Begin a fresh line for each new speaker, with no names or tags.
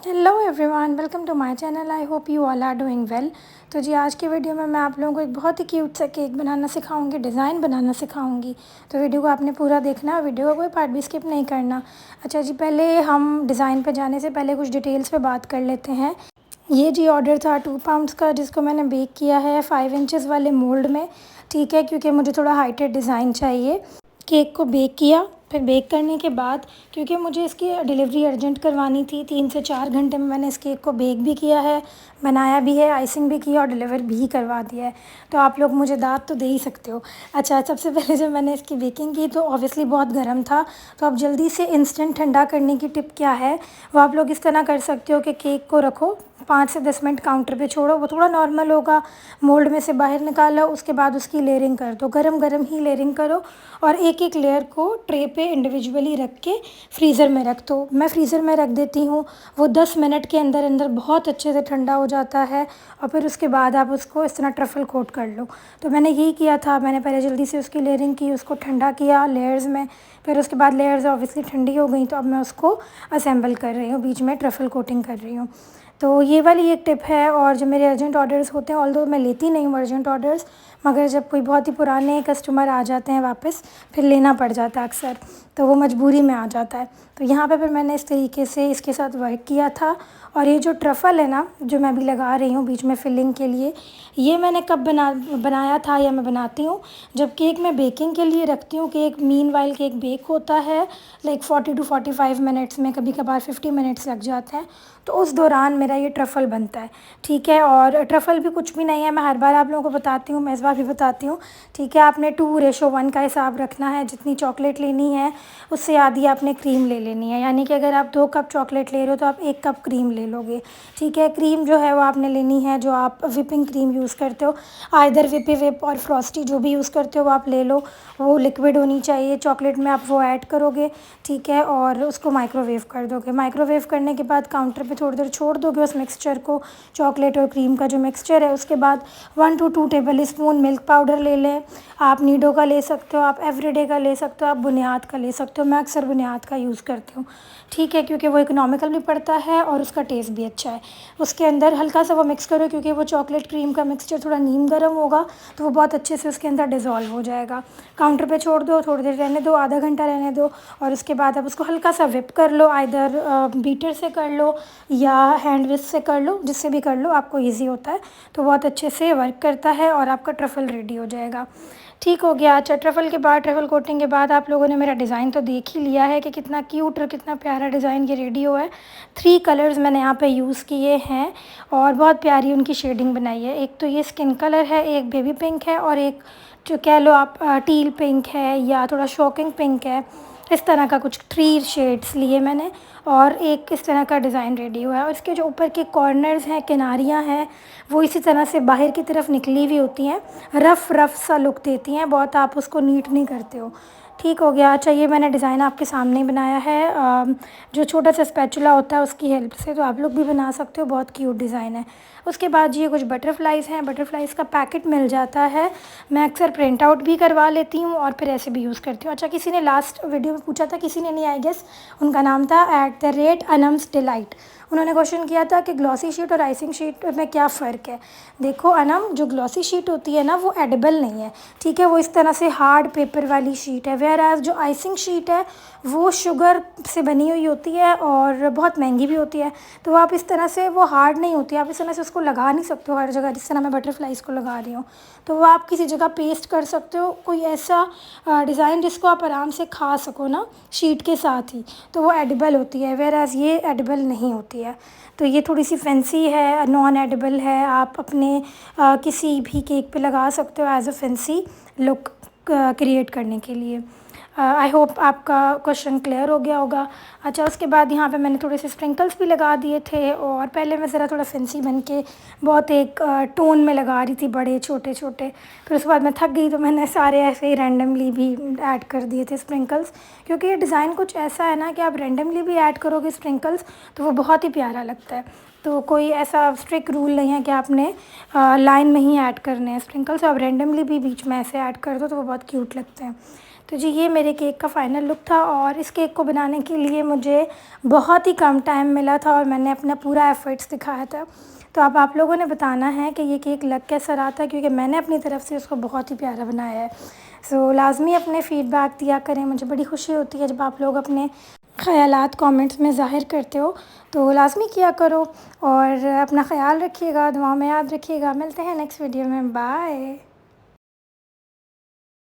Hello everyone, welcome to my channel. I hope you all are doing well. तो जी आज की video में मैं आप लोगों को एक बहुत ही क्यूट सा केक बनाना सिखाऊंगी, डिज़ाइन बनाना सिखाऊंगी। तो वीडियो को आपने पूरा देखना है, वीडियो का कोई पार्ट भी स्किप नहीं करना। अच्छा जी, पहले हम डिज़ाइन पे जाने से पहले कुछ डिटेल्स पे बात कर लेते हैं। ये जी ऑर्डर था 2 पाउंड्स का, जिसको मैंने बेक किया है 5 इंचज़ वाले मोल्ड में। ठीक है, क्योंकि मुझे थोड़ा हाइटेड डिज़ाइन चाहिए। केक को बेक किया, फिर बेक करने के बाद क्योंकि मुझे इसकी डिलीवरी अर्जेंट करवानी थी, 3 से 4 घंटे में मैंने इस केक को बेक भी किया है, बनाया भी है, आइसिंग भी किया और डिलीवर भी करवा दिया है। तो आप लोग मुझे दाद तो दे ही सकते हो। अच्छा, सबसे पहले जब मैंने इसकी बेकिंग की तो ऑब्वियसली बहुत गर्म था। तो अब जल्दी से इंस्टेंट ठंडा करने की टिप क्या है, वो आप लोग इस तरह कर सकते हो कि केक को रखो, 5 से 10 मिनट काउंटर पे छोड़ो, वो थोड़ा नॉर्मल होगा, मोल्ड में से बाहर निकालो, उसके बाद उसकी लेयरिंग कर दो। गरम गरम ही लेयरिंग करो और एक एक लेयर को ट्रे पे इंडिविजुअली रख के फ्रीज़र में रख दो। मैं फ्रीज़र में रख देती हूँ, वो 10 मिनट के अंदर अंदर बहुत अच्छे से ठंडा हो जाता है और फिर उसके बाद आप उसको इस तरह ट्रफल कोट कर लो। तो मैंने यही किया था, मैंने पहले जल्दी से उसकी लेयरिंग की, उसको ठंडा किया लेयर्स में, फिर उसके बाद लेयर्स ऑब्वियसली ठंडी हो गई तो अब मैं उसको असेंबल कर रही हूँ, बीच में ट्रफल कोटिंग कर रही हूँ। तो ये वाली एक टिप है। और जो मेरे अर्जेंट ऑर्डर्स होते हैं, ऑल्दो मैं लेती नहीं हूँ अर्जेंट ऑर्डर्स, मगर जब कोई बहुत ही पुराने कस्टमर आ जाते हैं वापस, फिर लेना पड़ जाता है अक्सर, तो वो मजबूरी में आ जाता है। तो यहाँ पे फिर मैंने इस तरीके से इसके साथ वर्क किया था। और ये जो ट्रफ़ल है ना, जो मैं अभी लगा रही हूँ बीच में फिलिंग के लिए, ये मैंने कब बनाया था या मैं बनाती हूँ जब केक मैं बेकिंग के लिए रखती हूँ। केक मीनवाइल केक बेक होता है लाइक 40 टू 45 मिनट्स में, कभी कभार 50 मिनट्स लग जाते हैं, तो उस दौरान मेरा ये ट्रफ़ल बनता है। ठीक है, और ट्रफ़ल भी कुछ भी नहीं है, मैं हर बार आप लोगों को बताती हूँ, मैं इस बार भी बताती हूँ। ठीक है, आपने 2:1 का हिसाब रखना है, जितनी चॉकलेट लेनी है उससे आधी आपने क्रीम ले लेनी है। यानी कि अगर आप 2 कप चॉकलेट ले रहे हो तो आप 1 कप क्रीम ले लोगे। ठीक है, क्रीम जो है वो आपने लेनी है जो आप विपिंग क्रीम यूज़ करते हो, आइदर विपी विप और फ्रॉस्टी जो भी यूज़ करते हो वो आप ले लो, वो लिक्विड होनी चाहिए। चॉकलेट में आप वो ऐड करोगे, ठीक है, और उसको माइक्रोवेव कर दोगे। माइक्रोवेव करने के बाद काउंटर पे थोड़ी देर छोड़ दोगे उस मिक्सचर को, चॉकलेट और क्रीम का जो मिक्सचर है। उसके बाद 1 to 2 table spoon milk powder ले लें। आप नीडो का ले सकते हो, आप एवरीडे का ले सकते हो, आप बुनियाद का ले सकते हो। मैं अक्सर बुनियाद का यूज़ करती हूँ। ठीक है, क्योंकि वो इकोनॉमिकल भी पड़ता है और उसका टेस्ट भी अच्छा है। उसके अंदर हल्का सा वो मिक्स करो, क्योंकि वो चॉकलेट क्रीम का मिक्सचर थोड़ा नीम गर्म होगा तो वो बहुत अच्छे से उसके अंदर डिज़ोल्व हो जाएगा। काउंटर पे छोड़ दो, थोड़ी देर रहने दो, आधा घंटा रहने दो, और उसके बाद आप उसको हल्का सा विप कर लो, आइदर बीटर से कर लो या हैंड विस्क से कर लो, जिससे भी कर लो, आपको ईजी होता है। तो बहुत अच्छे से वर्क करता है और आपका ट्रफ़ल रेडी हो जाएगा। ठीक हो गया। अच्छा, ट्रफ़ल के बाद, ट्रफ़ल कोटिंग के बाद आप लोगों ने मेरा डिज़ाइन तो देख ही लिया है कि कितना क्यूट और कितना प्यारा डिज़ाइन ये रेडी हुआ है। 3 कलर्स मैंने यहाँ पे यूज़ किए हैं और बहुत प्यारी उनकी शेडिंग बनाई है। एक तो ये स्किन कलर है, एक बेबी पिंक है और एक जो कह लो आप टील पिंक है या थोड़ा शॉकिंग पिंक है। इस तरह का कुछ 3 शेड्स लिए मैंने और एक इस तरह का डिज़ाइन रेडी हुआ है। और इसके जो ऊपर के कॉर्नर्स हैं, किनारियाँ हैं, वो इसी तरह से बाहर की तरफ निकली हुई होती हैं, रफ़ रफ़ सा लुक देती हैं, बहुत आप उसको नीट नहीं करते हो। ठीक हो गया। अच्छा, ये मैंने डिज़ाइन आपके सामने ही बनाया है जो छोटा सा स्पैचुला होता है उसकी हेल्प से, तो आप लोग भी बना सकते हो, बहुत क्यूट डिज़ाइन है। उसके बाद ये कुछ बटरफ्लाइज़ हैं, बटरफ्लाइज़ का पैकेट मिल जाता है, मैं अक्सर प्रिंट आउट भी करवा लेती हूँ और फिर ऐसे भी यूज़ करती हूँ। अच्छा, किसी ने लास्ट वीडियो में पूछा था, किसी ने नहीं, आई गेस उनका नाम था @अनम्स डिलाइट। उन्होंने क्वेश्चन किया था कि ग्लॉसी शीट और आइसिंग शीट में क्या फ़र्क है। देखो अनम, जो ग्लॉसी शीट होती है ना वो एडिबल नहीं है। ठीक है, वो इस तरह से हार्ड पेपर वाली शीट है, वेयर एज जो आइसिंग शीट है वो शुगर से बनी हुई होती है और बहुत महंगी भी होती है। तो आप इस तरह से, वो हार्ड नहीं होती, आप इस तरह से उसको लगा नहीं सकते हो हर जगह, जिस तरह मैं बटरफ्लाइज़ को लगा रही हूँ। तो वो आप किसी जगह पेस्ट कर सकते हो, कोई ऐसा डिज़ाइन जिसको आप आराम से खा सको ना शीट के साथ ही, तो वो एडिबल होती है, वेयर एज ये एडिबल नहीं होती है। तो ये थोड़ी सी फैंसी है, नॉन एडिबल है, आप अपने किसी भी केक पे लगा सकते हो as a fancy look create करने के लिए। आई होप आपका क्वेश्चन क्लियर हो गया होगा। अच्छा, उसके बाद यहाँ पे मैंने थोड़े से स्प्रिंकल्स भी लगा दिए थे और पहले मैं ज़रा थोड़ा फैंसी बन के बहुत एक टोन में लगा रही थी, बड़े छोटे छोटे, फिर उसके बाद मैं थक गई तो मैंने सारे ऐसे ही रैंडमली भी ऐड कर दिए थे स्प्रिंकल्स, क्योंकि ये डिज़ाइन कुछ ऐसा है ना कि आप रैंडमली भी ऐड करोगे स्प्रिंकल्स तो वो बहुत ही प्यारा लगता है। तो कोई ऐसा स्ट्रिक्ट रूल नहीं है कि आपने लाइन में ही ऐड करने हैं स्प्रिंकल्स, आप रैंडमली भी बीच में ऐसे ऐड कर दो तो वो बहुत क्यूट लगते हैं। तो जी ये मेरे केक का फ़ाइनल लुक था और इस केक को बनाने के लिए मुझे बहुत ही कम टाइम मिला था और मैंने अपना पूरा एफ़र्ट्स दिखाया था। तो अब आप लोगों ने बताना है कि ये केक लग कैसा रहा था, क्योंकि मैंने अपनी तरफ से उसको बहुत ही प्यारा बनाया है। सो लाज़मी अपने फ़ीडबैक दिया करें, मुझे बड़ी खुशी होती है जब आप लोग अपने ख़यालात कमेंट्स में ज़ाहिर करते हो, तो लाज़मी किया करो और अपना ख़याल रखिएगा, दुआ में याद रखिएगा। मिलते हैं नेक्स्ट वीडियो में, बाय।